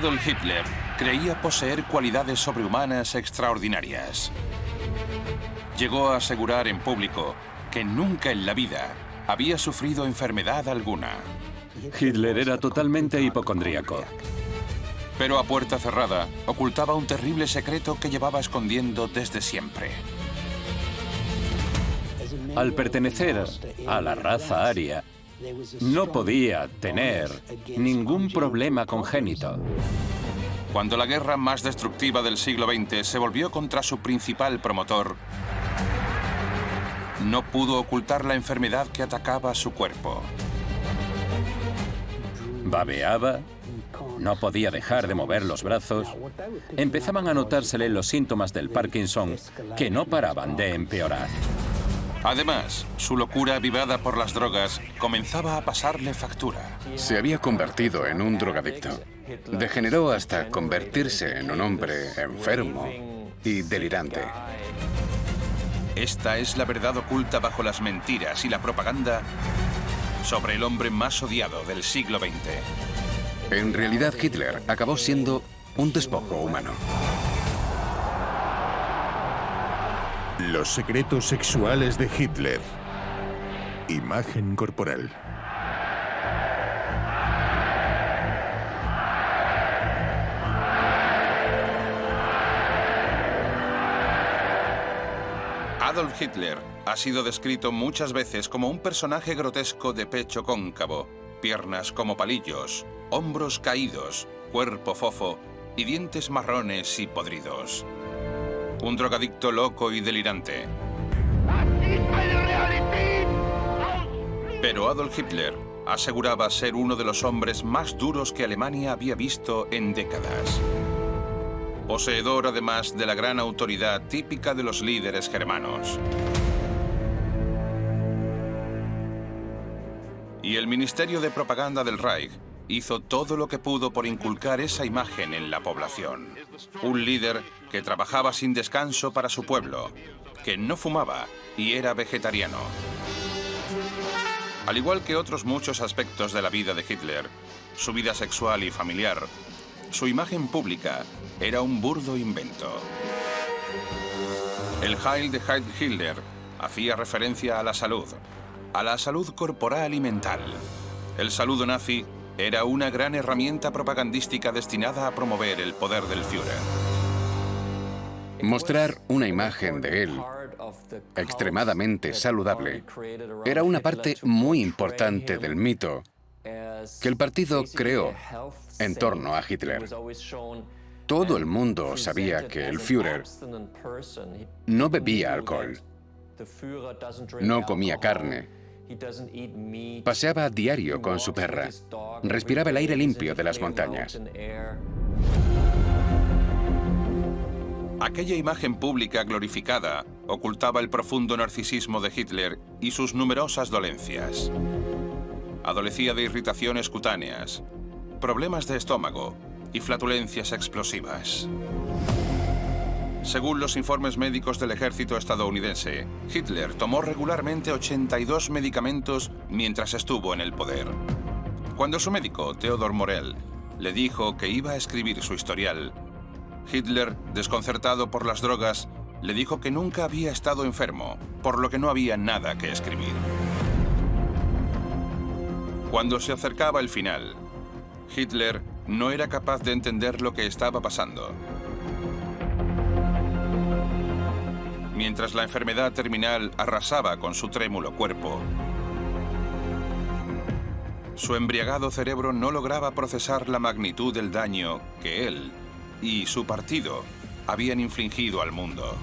Adolf Hitler creía poseer cualidades sobrehumanas extraordinarias. Llegó a asegurar en público que nunca en la vida había sufrido enfermedad alguna. Hitler era totalmente hipocondríaco. Pero a puerta cerrada ocultaba un terrible secreto que llevaba escondiendo desde siempre. Al pertenecer a la raza aria, no podía tener ningún problema congénito. Cuando la guerra más destructiva del siglo XX se volvió contra su principal promotor, no pudo ocultar la enfermedad que atacaba su cuerpo. Babeaba, no podía dejar de mover los brazos. Empezaban a notársele los síntomas del Parkinson que no paraban de empeorar. Además, su locura avivada por las drogas comenzaba a pasarle factura. Se había convertido en un drogadicto. Degeneró hasta convertirse en un hombre enfermo y delirante. Esta es la verdad oculta bajo las mentiras y la propaganda sobre el hombre más odiado del siglo XX. En realidad, Hitler acabó siendo un despojo humano. Los secretos sexuales de Hitler. Imagen corporal. Adolf Hitler ha sido descrito muchas veces como un personaje grotesco de pecho cóncavo, piernas como palillos, hombros caídos, cuerpo fofo y dientes marrones y podridos. Un drogadicto loco y delirante. Pero Adolf Hitler aseguraba ser uno de los hombres más duros que Alemania había visto en décadas. Poseedor además de la gran autoridad típica de los líderes germanos. Y el Ministerio de Propaganda del Reich hizo todo lo que pudo por inculcar esa imagen en la población. Un líder que trabajaba sin descanso para su pueblo, que no fumaba y era vegetariano. Al igual que otros muchos aspectos de la vida de Hitler, su vida sexual y familiar, su imagen pública era un burdo invento. El Heil de Hitler hacía referencia a la salud corporal y mental. El saludo nazi era una gran herramienta propagandística destinada a promover el poder del Führer. Mostrar una imagen de él extremadamente saludable era una parte muy importante del mito que el partido creó en torno a Hitler. Todo el mundo sabía que el Führer no bebía alcohol, no comía carne, paseaba a diario con su perra, respiraba el aire limpio de las montañas. Aquella imagen pública glorificada ocultaba el profundo narcisismo de Hitler y sus numerosas dolencias. Adolecía de irritaciones cutáneas, problemas de estómago y flatulencias explosivas. Según los informes médicos del ejército estadounidense, Hitler tomó regularmente 82 medicamentos mientras estuvo en el poder. Cuando su médico, Theodor Morell, le dijo que iba a escribir su historial, Hitler, desconcertado por las drogas, le dijo que nunca había estado enfermo, por lo que no había nada que escribir. Cuando se acercaba el final, Hitler no era capaz de entender lo que estaba pasando. Mientras la enfermedad terminal arrasaba con su trémulo cuerpo, su embriagado cerebro no lograba procesar la magnitud del daño que él y su partido habían infligido al mundo.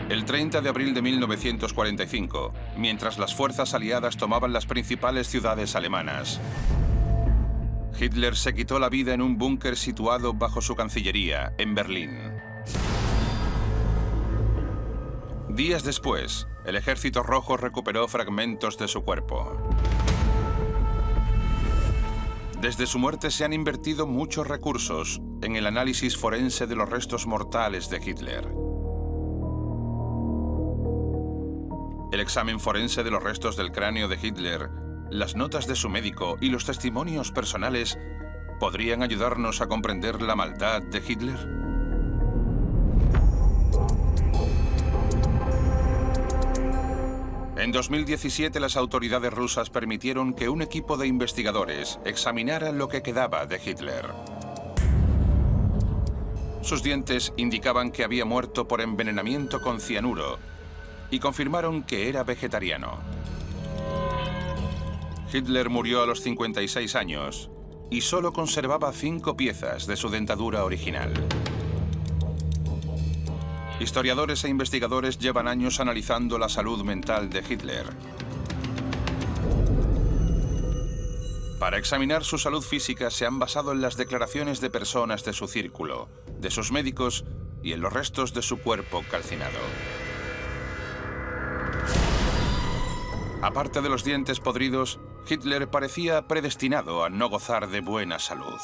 El 30 de abril de 1945, mientras las fuerzas aliadas tomaban las principales ciudades alemanas, Hitler se quitó la vida en un búnker situado bajo su cancillería, en Berlín. Días después, el Ejército Rojo recuperó fragmentos de su cuerpo. Desde su muerte se han invertido muchos recursos en el análisis forense de los restos mortales de Hitler. El examen forense de los restos del cráneo de Hitler, las notas de su médico y los testimonios personales podrían ayudarnos a comprender la maldad de Hitler. En 2017, las autoridades rusas permitieron que un equipo de investigadores examinara lo que quedaba de Hitler. Sus dientes indicaban que había muerto por envenenamiento con cianuro y confirmaron que era vegetariano. Hitler murió a los 56 años y solo conservaba 5 piezas de su dentadura original. Historiadores e investigadores llevan años analizando la salud mental de Hitler. Para examinar su salud física se han basado en las declaraciones de personas de su círculo, de sus médicos y en los restos de su cuerpo calcinado. Aparte de los dientes podridos, Hitler parecía predestinado a no gozar de buena salud.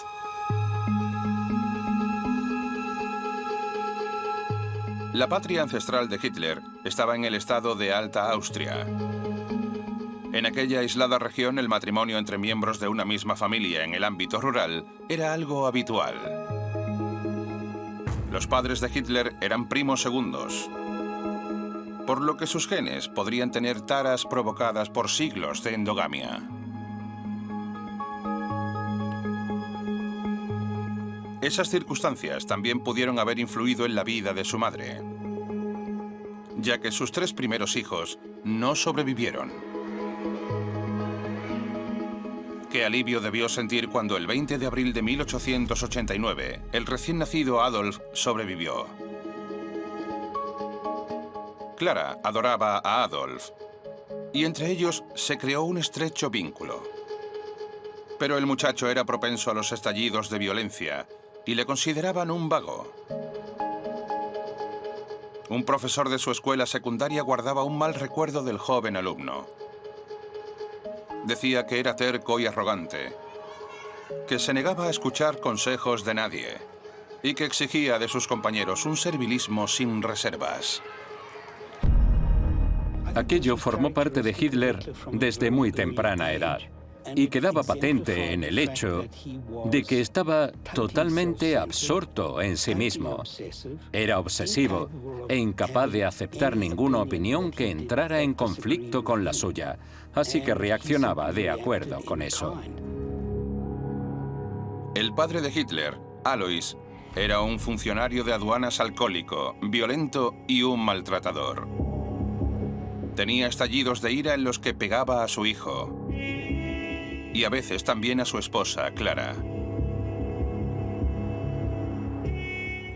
La patria ancestral de Hitler estaba en el estado de Alta Austria. En aquella aislada región, el matrimonio entre miembros de una misma familia en el ámbito rural era algo habitual. Los padres de Hitler eran primos segundos, por lo que sus genes podrían tener taras provocadas por siglos de endogamia. Esas circunstancias también pudieron haber influido en la vida de su madre, ya que sus 3 primeros hijos no sobrevivieron. Qué alivio debió sentir cuando el 20 de abril de 1889 el recién nacido Adolf sobrevivió. Clara adoraba a Adolf y entre ellos se creó un estrecho vínculo. Pero el muchacho era propenso a los estallidos de violencia y le consideraban un vago. Un profesor de su escuela secundaria guardaba un mal recuerdo del joven alumno. Decía que era terco y arrogante, que se negaba a escuchar consejos de nadie y que exigía de sus compañeros un servilismo sin reservas. Aquello formó parte de Hitler desde muy temprana edad y quedaba patente en el hecho de que estaba totalmente absorto en sí mismo. Era obsesivo e incapaz de aceptar ninguna opinión que entrara en conflicto con la suya, así que reaccionaba de acuerdo con eso. El padre de Hitler, Alois, era un funcionario de aduanas alcohólico, violento y un maltratador. Tenía estallidos de ira en los que pegaba a su hijo y a veces también a su esposa, Clara.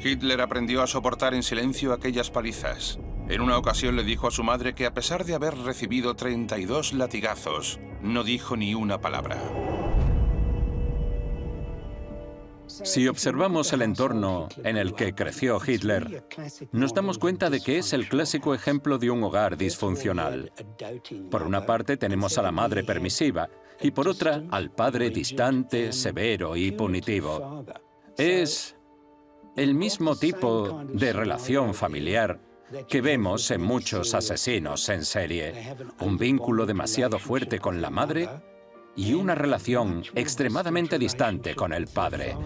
Hitler aprendió a soportar en silencio aquellas palizas. En una ocasión le dijo a su madre que a pesar de haber recibido 32 latigazos, no dijo ni una palabra. Si observamos el entorno en el que creció Hitler, nos damos cuenta de que es el clásico ejemplo de un hogar disfuncional. Por una parte tenemos a la madre permisiva y por otra al padre distante, severo y punitivo. Es el mismo tipo de relación familiar que vemos en muchos asesinos en serie. Un vínculo demasiado fuerte con la madre y una relación extremadamente distante con el padre.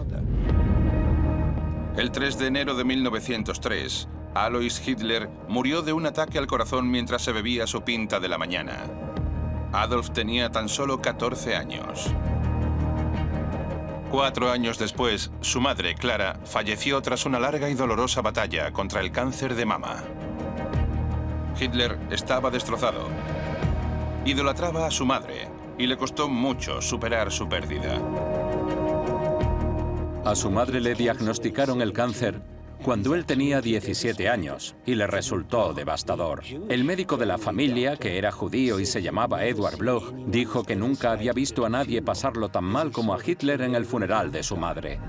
El 3 de enero de 1903, Alois Hitler murió de un ataque al corazón mientras se bebía su pinta de la mañana. Adolf tenía tan solo 14 años. 4 años después, su madre, Clara, falleció tras una larga y dolorosa batalla contra el cáncer de mama. Hitler estaba destrozado. Idolatraba a su madre y le costó mucho superar su pérdida. A su madre le diagnosticaron el cáncer cuando él tenía 17 años y le resultó devastador. El médico de la familia, que era judío y se llamaba Edward Bloch, dijo que nunca había visto a nadie pasarlo tan mal como a Hitler en el funeral de su madre.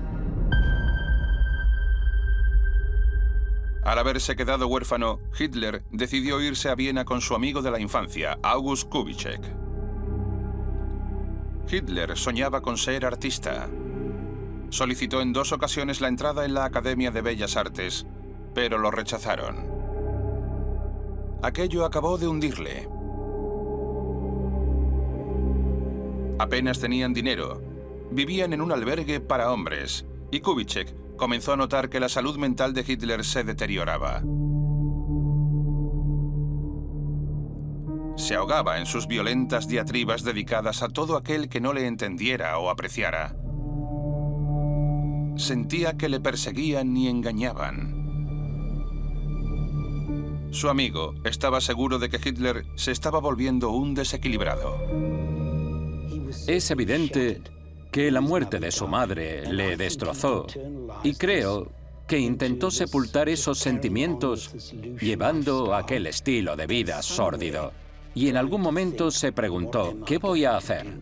Al haberse quedado huérfano, Hitler decidió irse a Viena con su amigo de la infancia, August Kubitschek. Hitler soñaba con ser artista. Solicitó en 2 ocasiones la entrada en la Academia de Bellas Artes, pero lo rechazaron. Aquello acabó de hundirle. Apenas tenían dinero. Vivían en un albergue para hombres. Y Kubitschek comenzó a notar que la salud mental de Hitler se deterioraba. Se ahogaba en sus violentas diatribas dedicadas a todo aquel que no le entendiera o apreciara. Sentía que le perseguían y engañaban. Su amigo estaba seguro de que Hitler se estaba volviendo un desequilibrado. Es evidente que la muerte de su madre le destrozó y creo que intentó sepultar esos sentimientos llevando aquel estilo de vida sórdido. Y en algún momento se preguntó, ¿qué voy a hacer?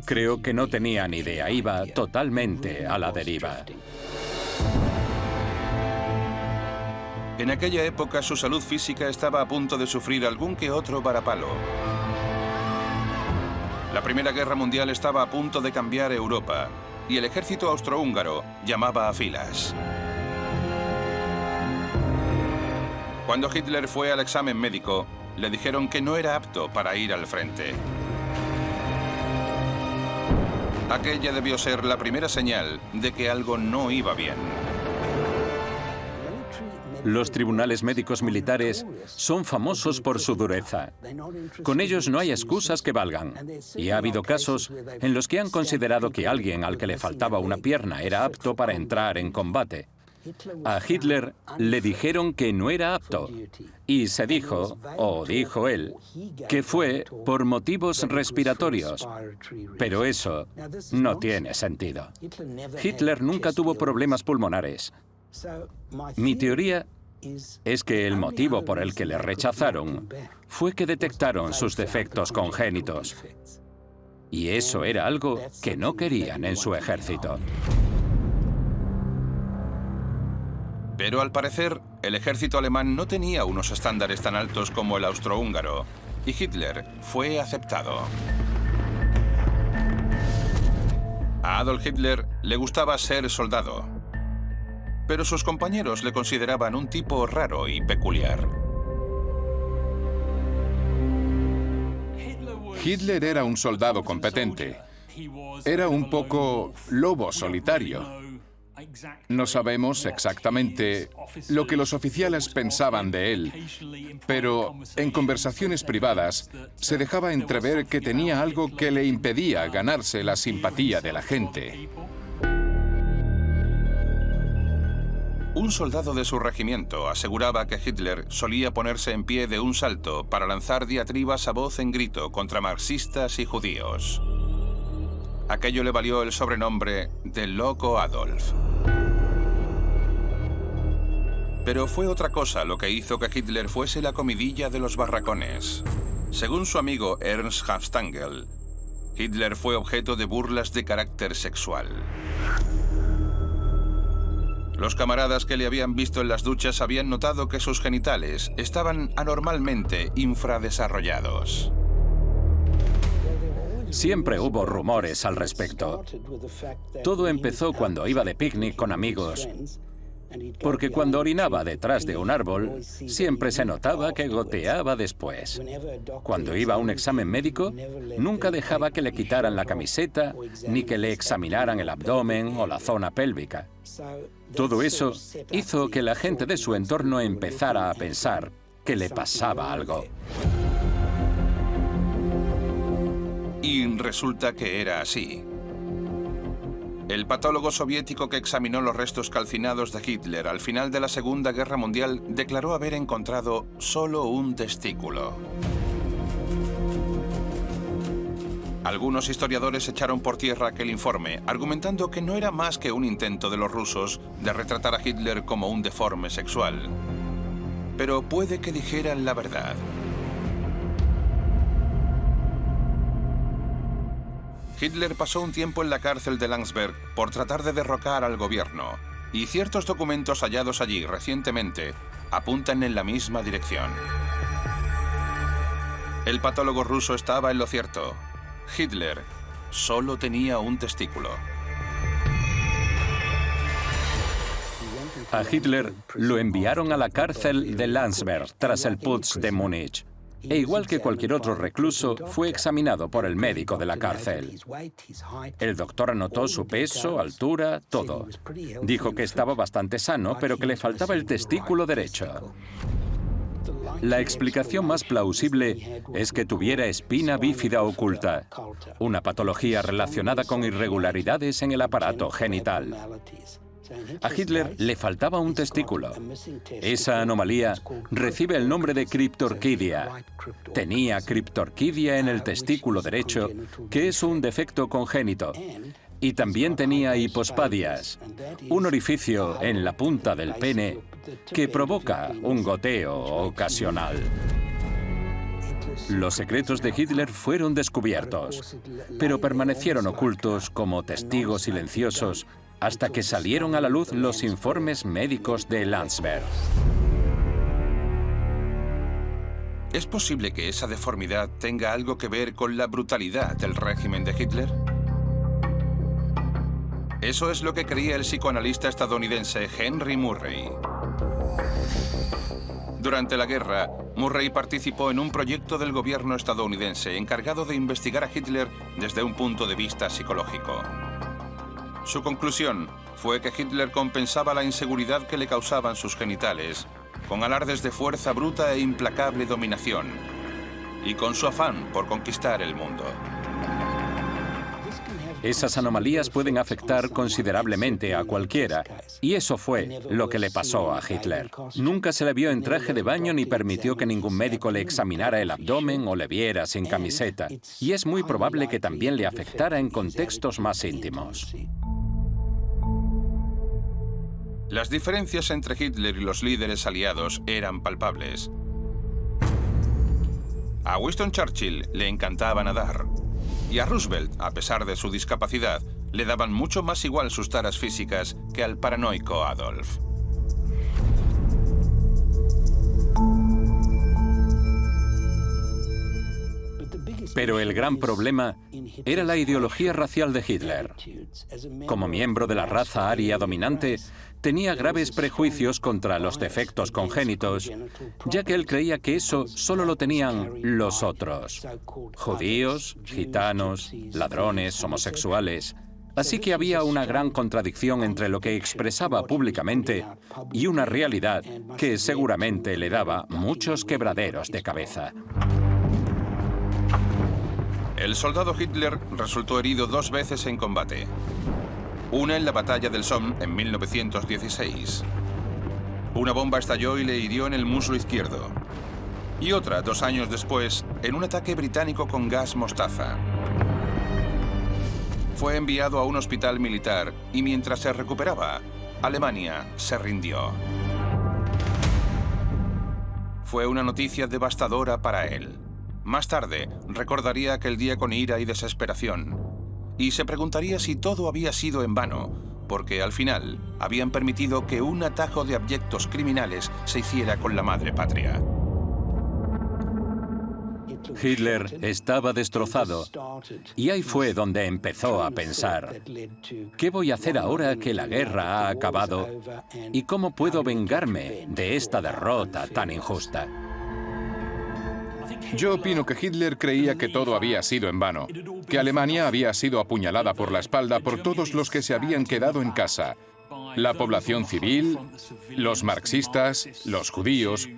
Creo que no tenía ni idea, iba totalmente a la deriva. En aquella época su salud física estaba a punto de sufrir algún que otro varapalo. La Primera Guerra Mundial estaba a punto de cambiar Europa y el ejército austrohúngaro llamaba a filas. Cuando Hitler fue al examen médico, le dijeron que no era apto para ir al frente. Aquella debió ser la primera señal de que algo no iba bien. Los tribunales médicos militares son famosos por su dureza. Con ellos no hay excusas que valgan. Y ha habido casos en los que han considerado que alguien al que le faltaba una pierna era apto para entrar en combate. A Hitler le dijeron que no era apto. Y se dijo, o dijo él, que fue por motivos respiratorios. Pero eso no tiene sentido. Hitler nunca tuvo problemas pulmonares. Mi teoría es que el motivo por el que le rechazaron fue que detectaron sus defectos congénitos. Y eso era algo que no querían en su ejército. Pero al parecer, el ejército alemán no tenía unos estándares tan altos como el austrohúngaro, y Hitler fue aceptado. A Adolf Hitler le gustaba ser soldado, pero sus compañeros le consideraban un tipo raro y peculiar. Hitler era un soldado competente. Era un poco lobo solitario. No sabemos exactamente lo que los oficiales pensaban de él, pero en conversaciones privadas se dejaba entrever que tenía algo que le impedía ganarse la simpatía de la gente. Un soldado de su regimiento aseguraba que Hitler solía ponerse en pie de un salto para lanzar diatribas a voz en grito contra marxistas y judíos. Aquello le valió el sobrenombre de Loco Adolf. Pero fue otra cosa lo que hizo que Hitler fuese la comidilla de los barracones. Según su amigo Ernst Hafstangel, Hitler fue objeto de burlas de carácter sexual. Los camaradas que le habían visto en las duchas habían notado que sus genitales estaban anormalmente infradesarrollados. Siempre hubo rumores al respecto. Todo empezó cuando iba de picnic con amigos, porque cuando orinaba detrás de un árbol, siempre se notaba que goteaba después. Cuando iba a un examen médico, nunca dejaba que le quitaran la camiseta, ni que le examinaran el abdomen o la zona pélvica. Todo eso hizo que la gente de su entorno empezara a pensar que le pasaba algo. Y resulta que era así. El patólogo soviético que examinó los restos calcinados de Hitler al final de la Segunda Guerra Mundial declaró haber encontrado solo un testículo. Algunos historiadores echaron por tierra aquel informe, argumentando que no era más que un intento de los rusos de retratar a Hitler como un deforme sexual. Pero puede que dijeran la verdad. Hitler pasó un tiempo en la cárcel de Landsberg por tratar de derrocar al gobierno, y ciertos documentos hallados allí recientemente apuntan en la misma dirección. El patólogo ruso estaba en lo cierto. Hitler solo tenía un testículo. A Hitler lo enviaron a la cárcel de Landsberg tras el Putsch de Múnich. e igual que cualquier otro recluso, fue examinado por el médico de la cárcel. El doctor anotó su peso, altura, todo. Dijo que estaba bastante sano, pero que le faltaba el testículo derecho. La explicación más plausible es que tuviera espina bífida oculta, una patología relacionada con irregularidades en el aparato genital. A Hitler le faltaba un testículo. Esa anomalía recibe el nombre de criptorquidia. Tenía criptorquidia en el testículo derecho, que es un defecto congénito. Y también tenía hipospadias, un orificio en la punta del pene que provoca un goteo ocasional. Los secretos de Hitler fueron descubiertos, pero permanecieron ocultos como testigos silenciosos hasta que salieron a la luz los informes médicos de Landsberg. ¿Es posible que esa deformidad tenga algo que ver con la brutalidad del régimen de Hitler? Eso es lo que creía el psicoanalista estadounidense Henry Murray. Durante la guerra, Murray participó en un proyecto del gobierno estadounidense encargado de investigar a Hitler desde un punto de vista psicológico. Su conclusión fue que Hitler compensaba la inseguridad que le causaban sus genitales con alardes de fuerza bruta e implacable dominación y con su afán por conquistar el mundo. Esas anomalías pueden afectar considerablemente a cualquiera, y eso fue lo que le pasó a Hitler. Nunca se le vio en traje de baño ni permitió que ningún médico le examinara el abdomen o le viera sin camiseta, y es muy probable que también le afectara en contextos más íntimos. Las diferencias entre Hitler y los líderes aliados eran palpables. A Winston Churchill le encantaba nadar. Y a Roosevelt, a pesar de su discapacidad, le daban mucho más igual sus taras físicas que al paranoico Adolf. Pero el gran problema era la ideología racial de Hitler. Como miembro de la raza aria dominante, tenía graves prejuicios contra los defectos congénitos, ya que él creía que eso solo lo tenían los otros: judíos, gitanos, ladrones, homosexuales. Así que había una gran contradicción entre lo que expresaba públicamente y una realidad que seguramente le daba muchos quebraderos de cabeza. El soldado Hitler resultó herido 2 veces en combate. Una en la batalla del Somme en 1916. Una bomba estalló y le hirió en el muslo izquierdo. Y otra 2 años después, en un ataque británico con gas mostaza. Fue enviado a un hospital militar y mientras se recuperaba, Alemania se rindió. Fue una noticia devastadora para él. Más tarde, recordaría aquel día con ira y desesperación. Y se preguntaría si todo había sido en vano, porque al final habían permitido que un atajo de abyectos criminales se hiciera con la madre patria. Hitler estaba destrozado, y ahí fue donde empezó a pensar: ¿qué voy a hacer ahora que la guerra ha acabado? ¿Y cómo puedo vengarme de esta derrota tan injusta? Yo opino que Hitler creía que todo había sido en vano, que Alemania había sido apuñalada por la espalda por todos los que se habían quedado en casa: la población civil, los marxistas, los judíos,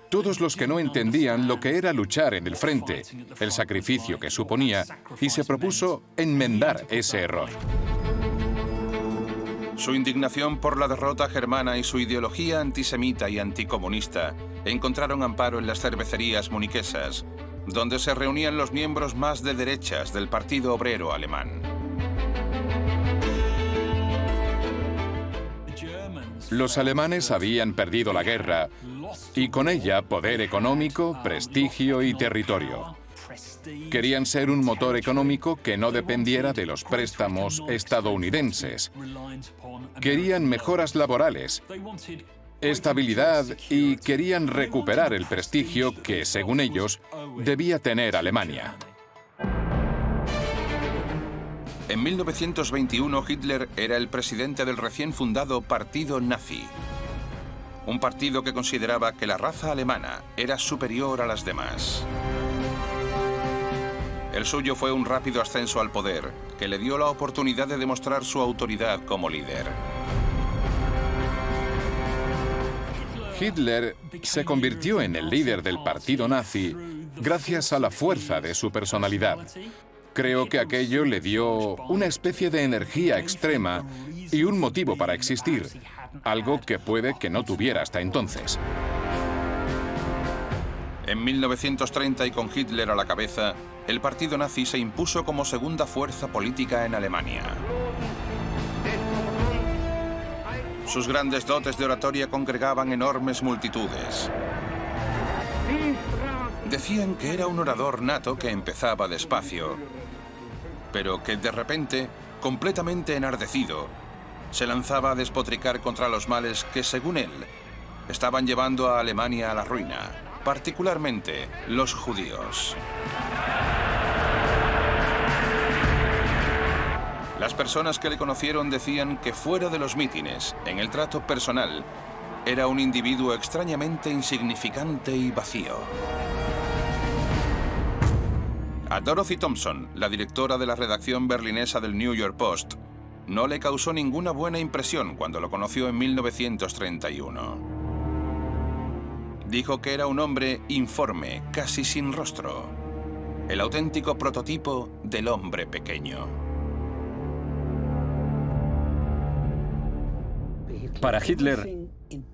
todos los que no entendían lo que era luchar en el frente, el sacrificio que suponía, y se propuso enmendar ese error. Su indignación por la derrota germana y su ideología antisemita y anticomunista encontraron amparo en las cervecerías muniquesas, donde se reunían los miembros más de derechas del Partido Obrero Alemán. Los alemanes habían perdido la guerra y con ella poder económico, prestigio y territorio. Querían ser un motor económico que no dependiera de los préstamos estadounidenses. Querían mejoras laborales, estabilidad y querían recuperar el prestigio que, según ellos, debía tener Alemania. En 1921, Hitler era el presidente del recién fundado Partido Nazi. un partido que consideraba que la raza alemana era superior a las demás. El suyo fue un rápido ascenso al poder, que le dio la oportunidad de demostrar su autoridad como líder. Hitler se convirtió en el líder del partido nazi gracias a la fuerza de su personalidad. Creo que aquello le dio una especie de energía extrema y un motivo para existir, algo que puede que no tuviera hasta entonces. En 1930, y con Hitler a la cabeza, el partido nazi se impuso como segunda fuerza política en Alemania. Sus grandes dotes de oratoria congregaban enormes multitudes. Decían que era un orador nato que empezaba despacio, pero que de repente, completamente enardecido, se lanzaba a despotricar contra los males que, según él, estaban llevando a Alemania a la ruina, particularmente los judíos. Las personas que le conocieron decían que fuera de los mítines, en el trato personal, era un individuo extrañamente insignificante y vacío. A Dorothy Thompson, la directora de la redacción berlinesa del New York Post, no le causó ninguna buena impresión cuando lo conoció en 1931. Dijo que era un hombre informe, casi sin rostro, el auténtico prototipo del hombre pequeño. Para Hitler,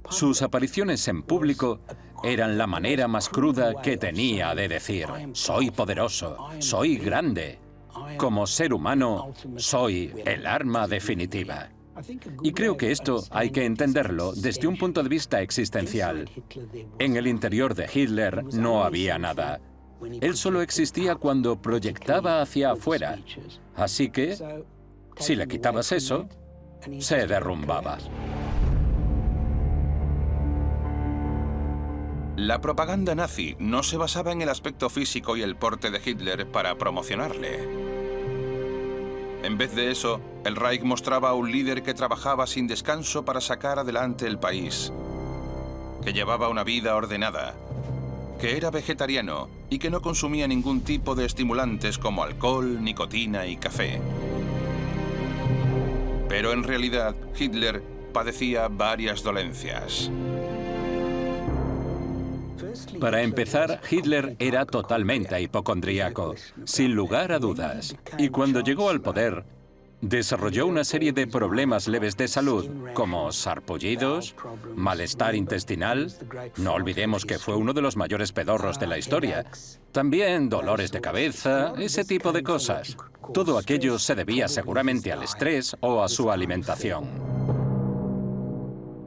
sus apariciones en público eran la manera más cruda que tenía de decir: soy poderoso, soy grande. Como ser humano, soy el arma definitiva. Y creo que esto hay que entenderlo desde un punto de vista existencial. En el interior de Hitler no había nada. Él solo existía cuando proyectaba hacia afuera. Así que, si le quitabas eso, se derrumbaba. La propaganda nazi no se basaba en el aspecto físico y el porte de Hitler para promocionarle. En vez de eso, el Reich mostraba a un líder que trabajaba sin descanso para sacar adelante el país, que llevaba una vida ordenada, que era vegetariano y que no consumía ningún tipo de estimulantes como alcohol, nicotina y café. Pero en realidad, Hitler padecía varias dolencias. Para empezar, Hitler era totalmente hipocondríaco, sin lugar a dudas. Y cuando llegó al poder, desarrolló una serie de problemas leves de salud, como sarpullidos, malestar intestinal. No olvidemos que fue uno de los mayores pedorros de la historia. También dolores de cabeza, ese tipo de cosas. Todo aquello se debía seguramente al estrés o a su alimentación.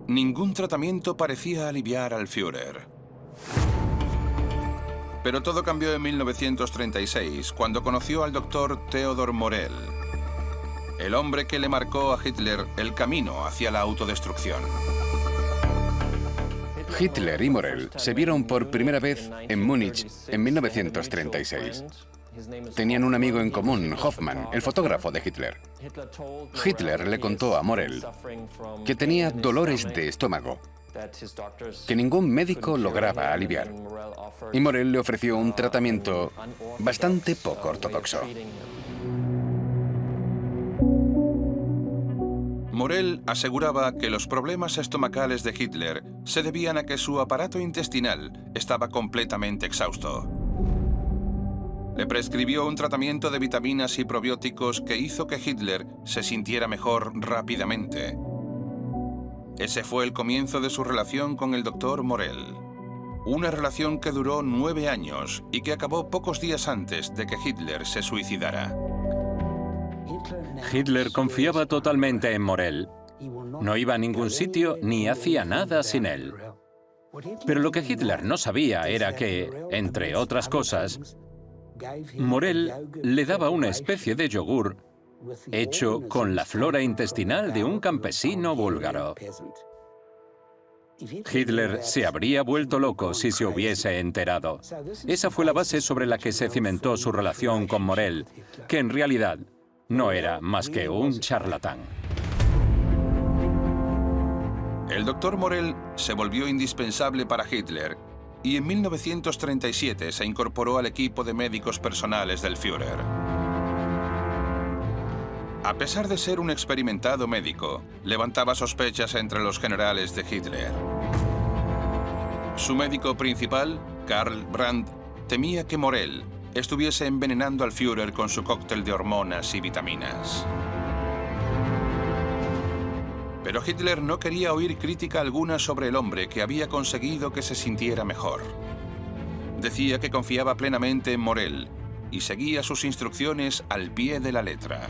Ningún tratamiento parecía aliviar al Führer. Pero todo cambió en 1936, cuando conoció al doctor Theodor Morell, el hombre que le marcó a Hitler el camino hacia la autodestrucción. Hitler y Morell se vieron por primera vez en Múnich en 1936. Tenían un amigo en común, Hoffmann, el fotógrafo de Hitler. Hitler le contó a Morell que tenía dolores de estómago, que ningún médico lograba aliviar. Y Morell le ofreció un tratamiento bastante poco ortodoxo. Morell aseguraba que los problemas estomacales de Hitler se debían a que su aparato intestinal estaba completamente exhausto. Le prescribió un tratamiento de vitaminas y probióticos que hizo que Hitler se sintiera mejor rápidamente. Ese fue el comienzo de su relación con el doctor Morell. Una relación que duró 9 años y que acabó pocos días antes de que Hitler se suicidara. Hitler confiaba totalmente en Morell. No iba a ningún sitio ni hacía nada sin él. Pero lo que Hitler no sabía era que, entre otras cosas, Morell le daba una especie de yogur hecho con la flora intestinal de un campesino búlgaro. Hitler se habría vuelto loco si se hubiese enterado. Esa fue la base sobre la que se cimentó su relación con Morell, que en realidad no era más que un charlatán. El doctor Morell se volvió indispensable para Hitler y en 1937 se incorporó al equipo de médicos personales del Führer. A pesar de ser un experimentado médico, levantaba sospechas entre los generales de Hitler. Su médico principal, Karl Brandt, temía que Morell estuviese envenenando al Führer con su cóctel de hormonas y vitaminas. Pero Hitler no quería oír crítica alguna sobre el hombre que había conseguido que se sintiera mejor. Decía que confiaba plenamente en Morell y seguía sus instrucciones al pie de la letra.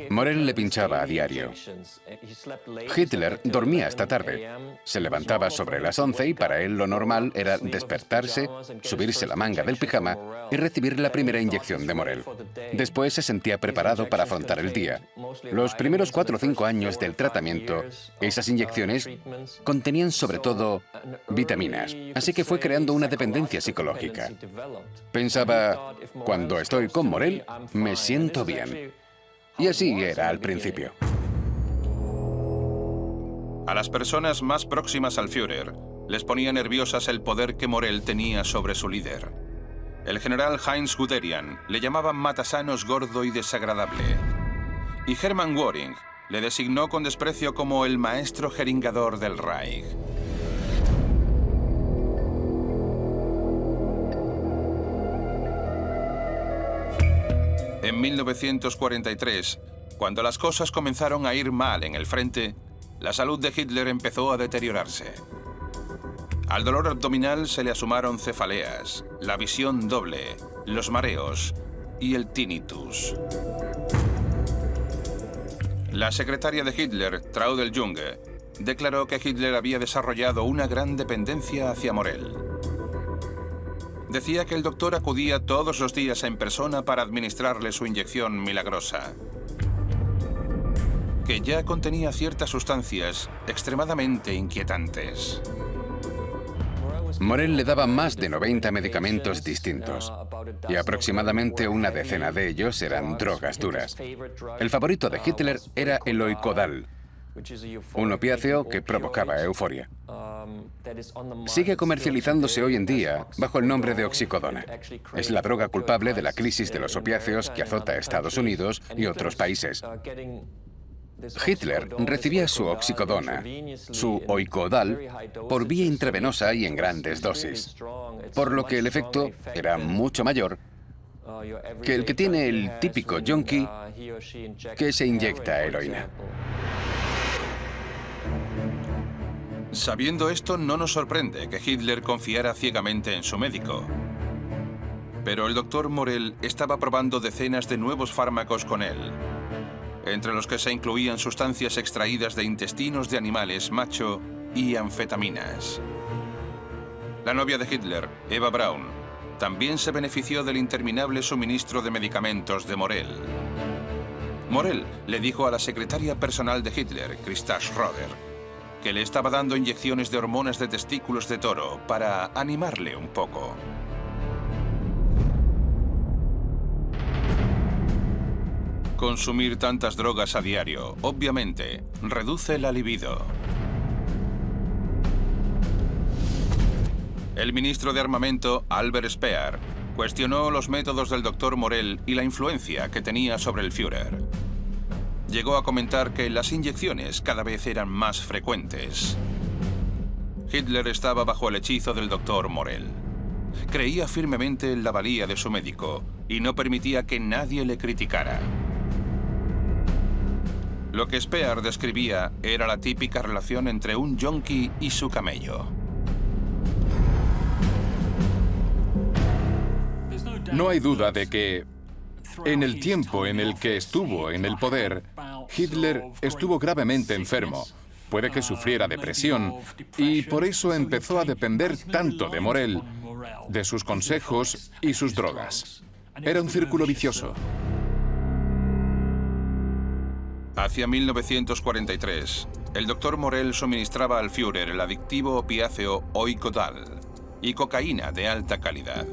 Morell le pinchaba a diario. Hitler dormía hasta tarde. Se levantaba sobre las 11 y para él lo normal era despertarse, subirse la manga del pijama y recibir la primera inyección de Morell. Después se sentía preparado para afrontar el día. Los primeros 4 o 5 años del tratamiento, esas inyecciones contenían sobre todo vitaminas, así que fue creando una dependencia psicológica. Pensaba, cuando estoy con Morell, me siento bien. Y así era al principio. A las personas más próximas al Führer les ponía nerviosas el poder que Morell tenía sobre su líder. El general Heinz Guderian le llamaba matasanos gordo y desagradable. Y Hermann Göring le designó con desprecio como el maestro jeringador del Reich. En 1943, cuando las cosas comenzaron a ir mal en el frente, la salud de Hitler empezó a deteriorarse. Al dolor abdominal se le sumaron cefaleas, la visión doble, los mareos y el tinnitus. La secretaria de Hitler, Traudl Junge, declaró que Hitler había desarrollado una gran dependencia hacia Morell. Decía que el doctor acudía todos los días en persona para administrarle su inyección milagrosa, que ya contenía ciertas sustancias extremadamente inquietantes. Morell le daba más de 90 medicamentos distintos, y aproximadamente una decena de ellos eran drogas duras. El favorito de Hitler era el Oikodal, un opiáceo que provocaba euforia. Sigue comercializándose hoy en día bajo el nombre de oxicodona. Es la droga culpable de la crisis de los opiáceos que azota a Estados Unidos y otros países. Hitler recibía su oxicodona, su Oikodal, por vía intravenosa y en grandes dosis, por lo que el efecto era mucho mayor que el que tiene el típico yonki que se inyecta heroína. Sabiendo esto, no nos sorprende que Hitler confiara ciegamente en su médico. Pero el doctor Morell estaba probando decenas de nuevos fármacos con él, entre los que se incluían sustancias extraídas de intestinos de animales macho y anfetaminas. La novia de Hitler, Eva Braun, también se benefició del interminable suministro de medicamentos de Morell. Morell le dijo a la secretaria personal de Hitler, Christa Schroeder, que le estaba dando inyecciones de hormonas de testículos de toro para animarle un poco. Consumir tantas drogas a diario, obviamente, reduce la libido. El ministro de Armamento, Albert Speer, cuestionó los métodos del doctor Morell y la influencia que tenía sobre el Führer. Llegó a comentar que las inyecciones cada vez eran más frecuentes. Hitler estaba bajo el hechizo del doctor Morell. Creía firmemente en la valía de su médico y no permitía que nadie le criticara. Lo que Speer describía era la típica relación entre un yonki y su camello. No hay duda de que, en el tiempo en el que estuvo en el poder, Hitler estuvo gravemente enfermo. Puede que sufriera depresión y por eso empezó a depender tanto de Morell, de sus consejos y sus drogas. Era un círculo vicioso. Hacia 1943, el doctor Morell suministraba al Führer el adictivo opiáceo Oikodal y cocaína de alta calidad.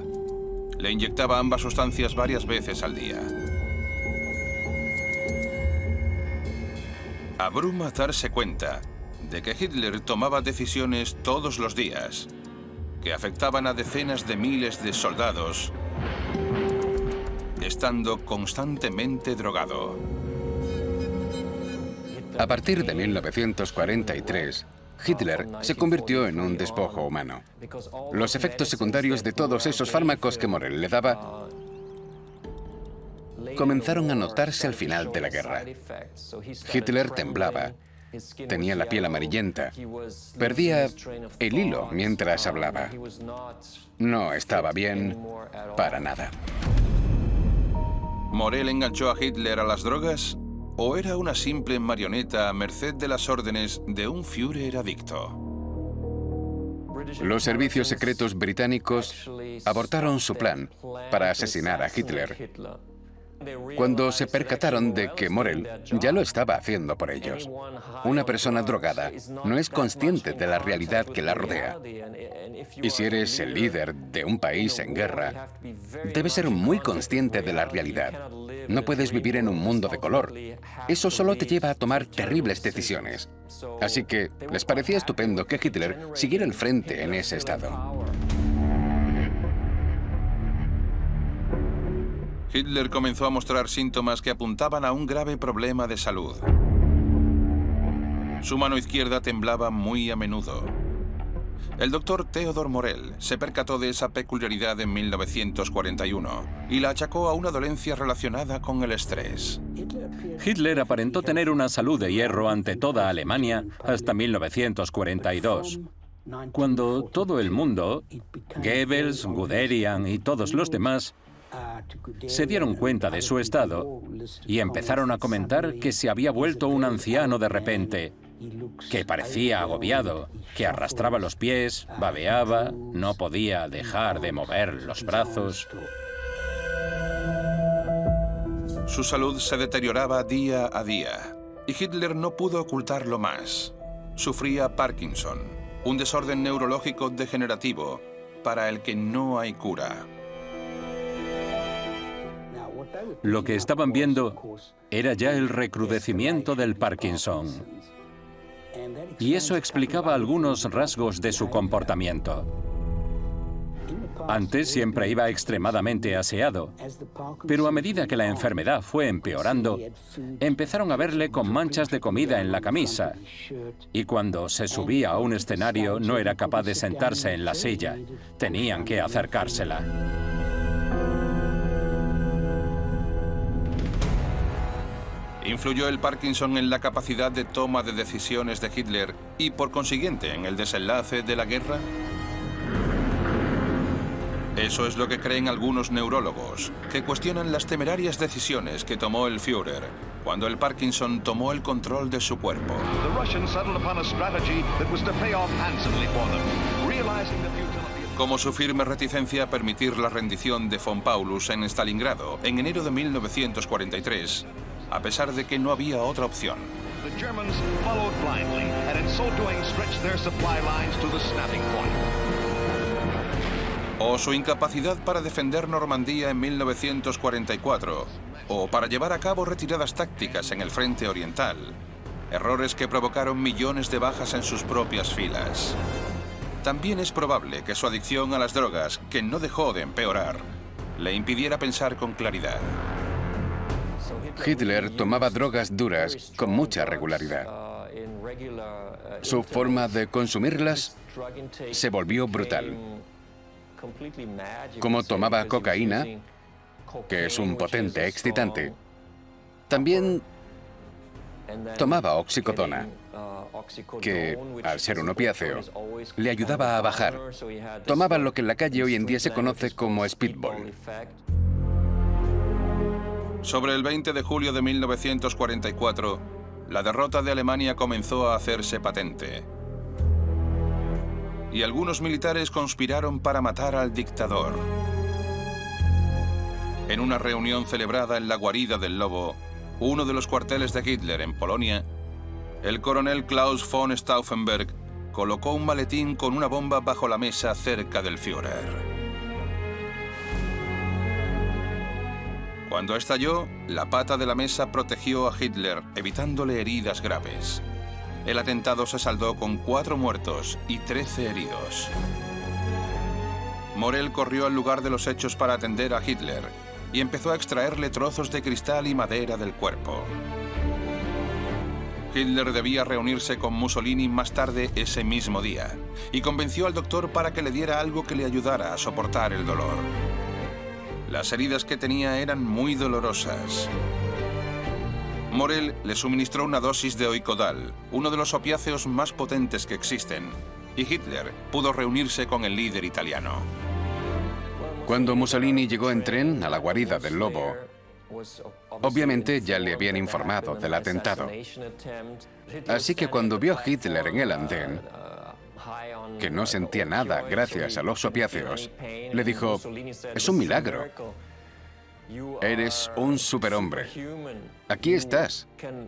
Le inyectaba ambas sustancias varias veces al día. Abruma darse cuenta de que Hitler tomaba decisiones todos los días que afectaban a decenas de miles de soldados, estando constantemente drogado. A partir de 1943, Hitler se convirtió en un despojo humano. Los efectos secundarios de todos esos fármacos que Morell le daba comenzaron a notarse al final de la guerra. Hitler temblaba, tenía la piel amarillenta, perdía el hilo mientras hablaba. No estaba bien para nada. ¿Morell enganchó a Hitler a las drogas o era una simple marioneta a merced de las órdenes de un Führer adicto? Los servicios secretos británicos abortaron su plan para asesinar a Hitler cuando se percataron de que Morell ya lo estaba haciendo por ellos. Una persona drogada no es consciente de la realidad que la rodea. Y si eres el líder de un país en guerra, debes ser muy consciente de la realidad. No puedes vivir en un mundo de color. Eso solo te lleva a tomar terribles decisiones. Así que les parecía estupendo que Hitler siguiera al frente en ese estado. Hitler comenzó a mostrar síntomas que apuntaban a un grave problema de salud. Su mano izquierda temblaba muy a menudo. El doctor Theodor Morell se percató de esa peculiaridad en 1941 y la achacó a una dolencia relacionada con el estrés. Hitler aparentó tener una salud de hierro ante toda Alemania hasta 1942, cuando todo el mundo, Goebbels, Guderian y todos los demás, se dieron cuenta de su estado y empezaron a comentar que se había vuelto un anciano de repente, que parecía agobiado, que arrastraba los pies, babeaba, no podía dejar de mover los brazos. Su salud se deterioraba día a día y Hitler no pudo ocultarlo más. Sufría Parkinson, un desorden neurológico degenerativo para el que no hay cura. Lo que estaban viendo era ya el recrudecimiento del Parkinson. Y eso explicaba algunos rasgos de su comportamiento. Antes siempre iba extremadamente aseado, pero a medida que la enfermedad fue empeorando, empezaron a verle con manchas de comida en la camisa. Y cuando se subía a un escenario no era capaz de sentarse en la silla, tenían que acercársela. ¿Influyó el Parkinson en la capacidad de toma de decisiones de Hitler y, por consiguiente, en el desenlace de la guerra? Eso es lo que creen algunos neurólogos, que cuestionan las temerarias decisiones que tomó el Führer cuando el Parkinson tomó el control de su cuerpo. Como su firme reticencia a permitir la rendición de von Paulus en Stalingrado en enero de 1943, a pesar de que no había otra opción. O su incapacidad para defender Normandía en 1944, o para llevar a cabo retiradas tácticas en el frente oriental, errores que provocaron millones de bajas en sus propias filas. También es probable que su adicción a las drogas, que no dejó de empeorar, le impidiera pensar con claridad. Hitler tomaba drogas duras con mucha regularidad. Su forma de consumirlas se volvió brutal. Como tomaba cocaína, que es un potente excitante, también tomaba oxicodona, que, al ser un opiáceo, le ayudaba a bajar. Tomaba lo que en la calle hoy en día se conoce como speedball. Sobre el 20 de julio de 1944, la derrota de Alemania comenzó a hacerse patente. Y algunos militares conspiraron para matar al dictador. En una reunión celebrada en la guarida del Lobo, uno de los cuarteles de Hitler en Polonia, el coronel Klaus von Stauffenberg colocó un maletín con una bomba bajo la mesa cerca del Führer. Cuando estalló, la pata de la mesa protegió a Hitler, evitándole heridas graves. El atentado se saldó con 4 muertos y 13 heridos. Morell corrió al lugar de los hechos para atender a Hitler y empezó a extraerle trozos de cristal y madera del cuerpo. Hitler debía reunirse con Mussolini más tarde ese mismo día y convenció al doctor para que le diera algo que le ayudara a soportar el dolor. Las heridas que tenía eran muy dolorosas. Morell le suministró una dosis de Oicodal, uno de los opiáceos más potentes que existen, y Hitler pudo reunirse con el líder italiano. Cuando Mussolini llegó en tren a la guarida del lobo, obviamente ya le habían informado del atentado. Así que cuando vio a Hitler en el andén, que no sentía nada gracias a los opiáceos, le dijo: «Es un milagro. Eres un superhombre. Aquí estás,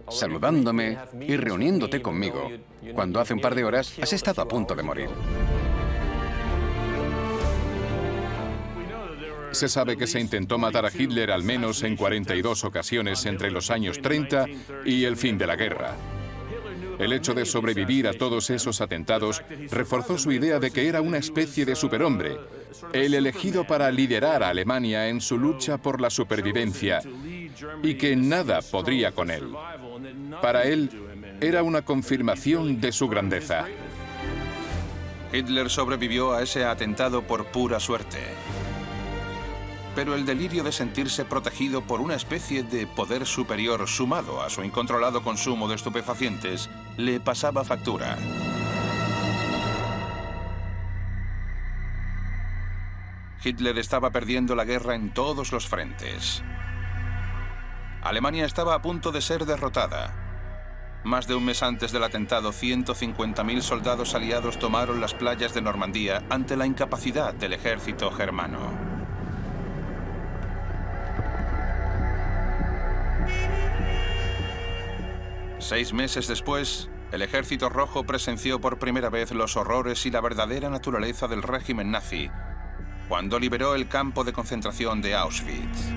saludándome y reuniéndote conmigo, cuando hace un par de horas has estado a punto de morir». Se sabe que se intentó matar a Hitler al menos en 42 ocasiones entre los años 30 y el fin de la guerra. El hecho de sobrevivir a todos esos atentados reforzó su idea de que era una especie de superhombre, el elegido para liderar a Alemania en su lucha por la supervivencia, y que nada podría con él. Para él, era una confirmación de su grandeza. Hitler sobrevivió a ese atentado por pura suerte. Pero el delirio de sentirse protegido por una especie de poder superior sumado a su incontrolado consumo de estupefacientes le pasaba factura. Hitler estaba perdiendo la guerra en todos los frentes. Alemania estaba a punto de ser derrotada. Más de un mes antes del atentado, 150.000 soldados aliados tomaron las playas de Normandía ante la incapacidad del ejército germano. 6 meses después, el Ejército Rojo presenció por primera vez los horrores y la verdadera naturaleza del régimen nazi, cuando liberó el campo de concentración de Auschwitz.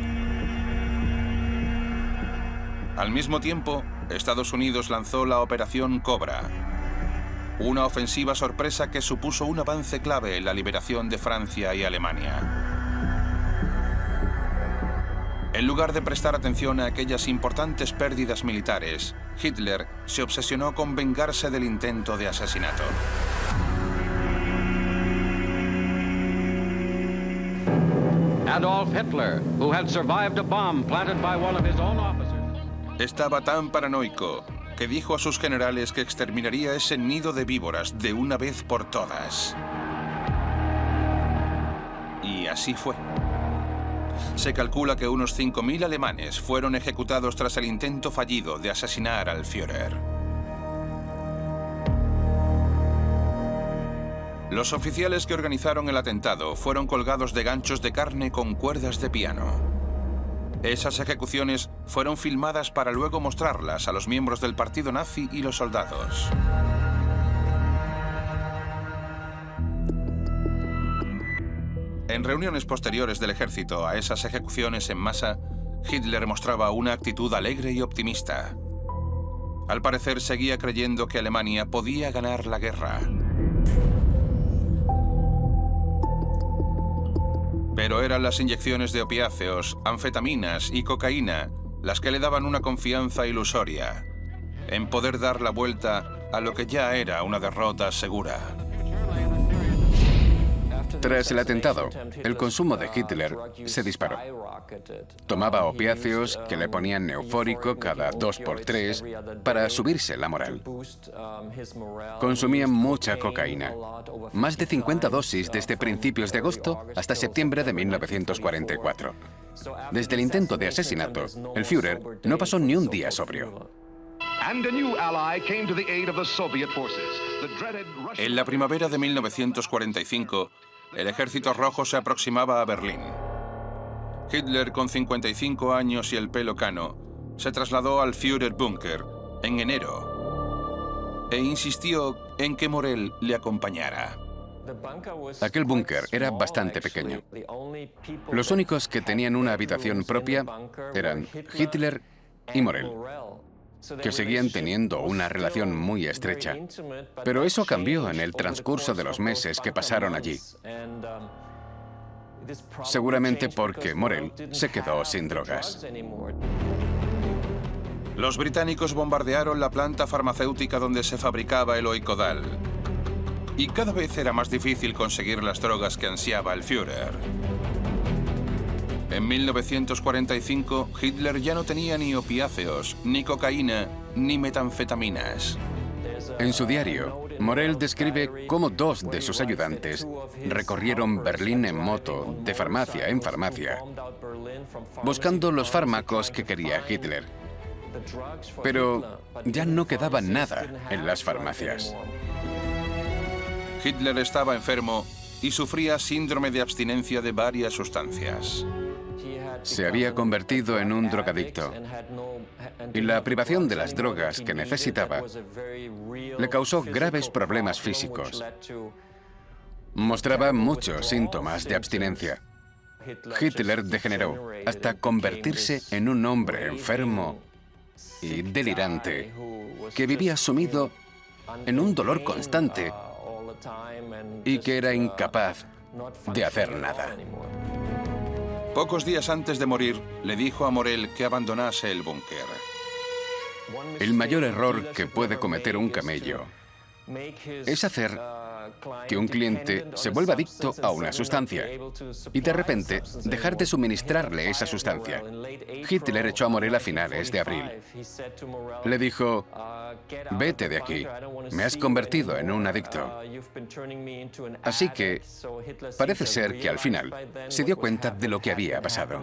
Al mismo tiempo, Estados Unidos lanzó la Operación Cobra, una ofensiva sorpresa que supuso un avance clave en la liberación de Francia y Alemania. En lugar de prestar atención a aquellas importantes pérdidas militares, Hitler se obsesionó con vengarse del intento de asesinato. Adolf Hitler, who had survived a bomb planted by one of his own officers. Estaba tan paranoico que dijo a sus generales que exterminaría ese nido de víboras de una vez por todas. Y así fue. Se calcula que unos 5.000 alemanes fueron ejecutados tras el intento fallido de asesinar al Führer. Los oficiales que organizaron el atentado fueron colgados de ganchos de carne con cuerdas de piano. Esas ejecuciones fueron filmadas para luego mostrarlas a los miembros del partido nazi y los soldados. En reuniones posteriores del ejército a esas ejecuciones en masa, Hitler mostraba una actitud alegre y optimista. Al parecer seguía creyendo que Alemania podía ganar la guerra. Pero eran las inyecciones de opiáceos, anfetaminas y cocaína las que le daban una confianza ilusoria en poder dar la vuelta a lo que ya era una derrota segura. Tras el atentado, el consumo de Hitler se disparó. Tomaba opiáceos que le ponían eufórico cada 2x3 para subirse la moral. Consumía mucha cocaína, más de 50 dosis desde principios de agosto hasta septiembre de 1944. Desde el intento de asesinato, el Führer no pasó ni un día sobrio. En la primavera de 1945, el Ejército Rojo se aproximaba a Berlín. Hitler, con 55 años y el pelo cano, se trasladó al Führerbunker en enero e insistió en que Morell le acompañara. Aquel búnker era bastante pequeño. Los únicos que tenían una habitación propia eran Hitler y Morell, que seguían teniendo una relación muy estrecha. Pero eso cambió en el transcurso de los meses que pasaron allí. Seguramente porque Morell se quedó sin drogas. Los británicos bombardearon la planta farmacéutica donde se fabricaba el Oikodal. Y cada vez era más difícil conseguir las drogas que ansiaba el Führer. En 1945, Hitler ya no tenía ni opiáceos, ni cocaína, ni metanfetaminas. En su diario, Morell describe cómo 2 de sus ayudantes recorrieron Berlín en moto, de farmacia en farmacia, buscando los fármacos que quería Hitler. Pero ya no quedaba nada en las farmacias. Hitler estaba enfermo y sufría síndrome de abstinencia de varias sustancias. Se había convertido en un drogadicto y la privación de las drogas que necesitaba le causó graves problemas físicos. Mostraba muchos síntomas de abstinencia. Hitler degeneró hasta convertirse en un hombre enfermo y delirante que vivía sumido en un dolor constante y que era incapaz de hacer nada. Pocos días antes de morir, le dijo a Morell que abandonase el búnker. El mayor error que puede cometer un camello es hacer que un cliente se vuelva adicto a una sustancia y de repente dejar de suministrarle esa sustancia. Hitler echó a Morell a finales de abril. Le dijo: vete de aquí, me has convertido en un adicto. Así que parece ser que al final se dio cuenta de lo que había pasado.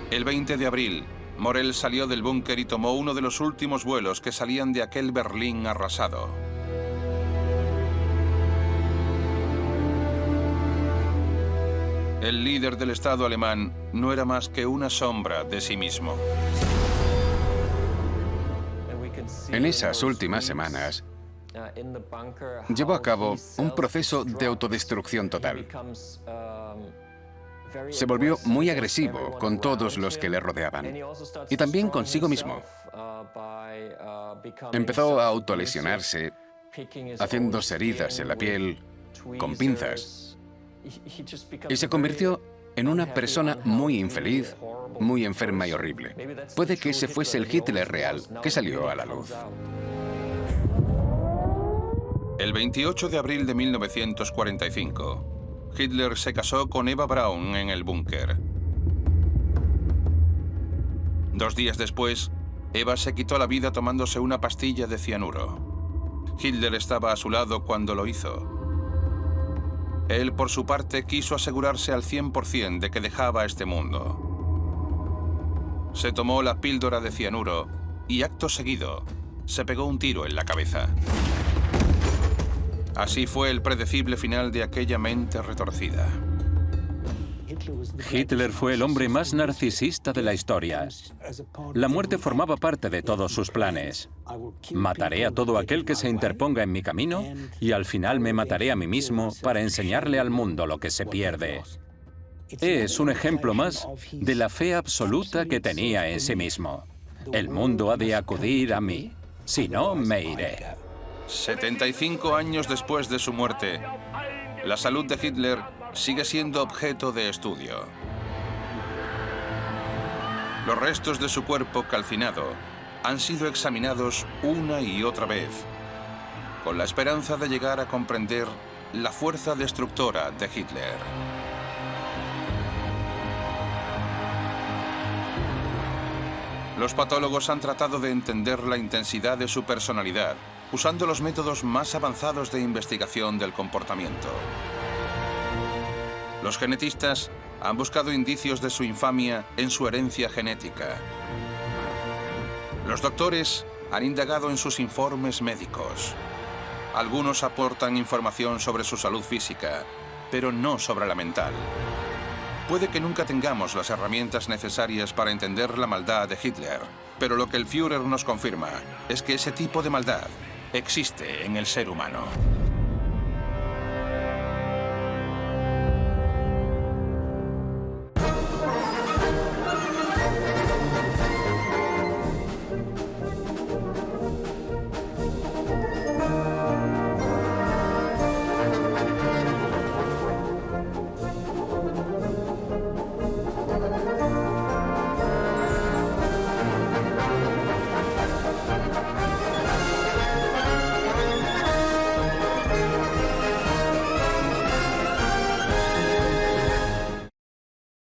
El 20 de abril, Morell salió del búnker y tomó uno de los últimos vuelos que salían de aquel Berlín arrasado. El líder del Estado alemán no era más que una sombra de sí mismo. En esas últimas semanas, llevó a cabo un proceso de autodestrucción total. Se volvió muy agresivo con todos los que le rodeaban y también consigo mismo. Empezó a autolesionarse, haciéndose heridas en la piel con pinzas. Y se convirtió en una persona muy infeliz, muy enferma y horrible. Puede que ese fuese el Hitler real que salió a la luz. El 28 de abril de 1945, Hitler se casó con Eva Braun en el búnker. 2 días después, Eva se quitó la vida tomándose una pastilla de cianuro. Hitler estaba a su lado cuando lo hizo. Él, por su parte, quiso asegurarse al 100% de que dejaba este mundo. Se tomó la píldora de cianuro y, acto seguido, se pegó un tiro en la cabeza. Así fue el predecible final de aquella mente retorcida. Hitler fue el hombre más narcisista de la historia. La muerte formaba parte de todos sus planes. Mataré a todo aquel que se interponga en mi camino y al final me mataré a mí mismo para enseñarle al mundo lo que se pierde. Es un ejemplo más de la fe absoluta que tenía en sí mismo. El mundo ha de acudir a mí, si no, me iré. 75 años después de su muerte, la salud de Hitler sigue siendo objeto de estudio. Los restos de su cuerpo calcinado han sido examinados una y otra vez, con la esperanza de llegar a comprender la fuerza destructora de Hitler. Los patólogos han tratado de entender la intensidad de su personalidad, usando los métodos más avanzados de investigación del comportamiento. Los genetistas han buscado indicios de su infamia en su herencia genética. Los doctores han indagado en sus informes médicos. Algunos aportan información sobre su salud física, pero no sobre la mental. Puede que nunca tengamos las herramientas necesarias para entender la maldad de Hitler, pero lo que el Führer nos confirma es que ese tipo de maldad existe en el ser humano.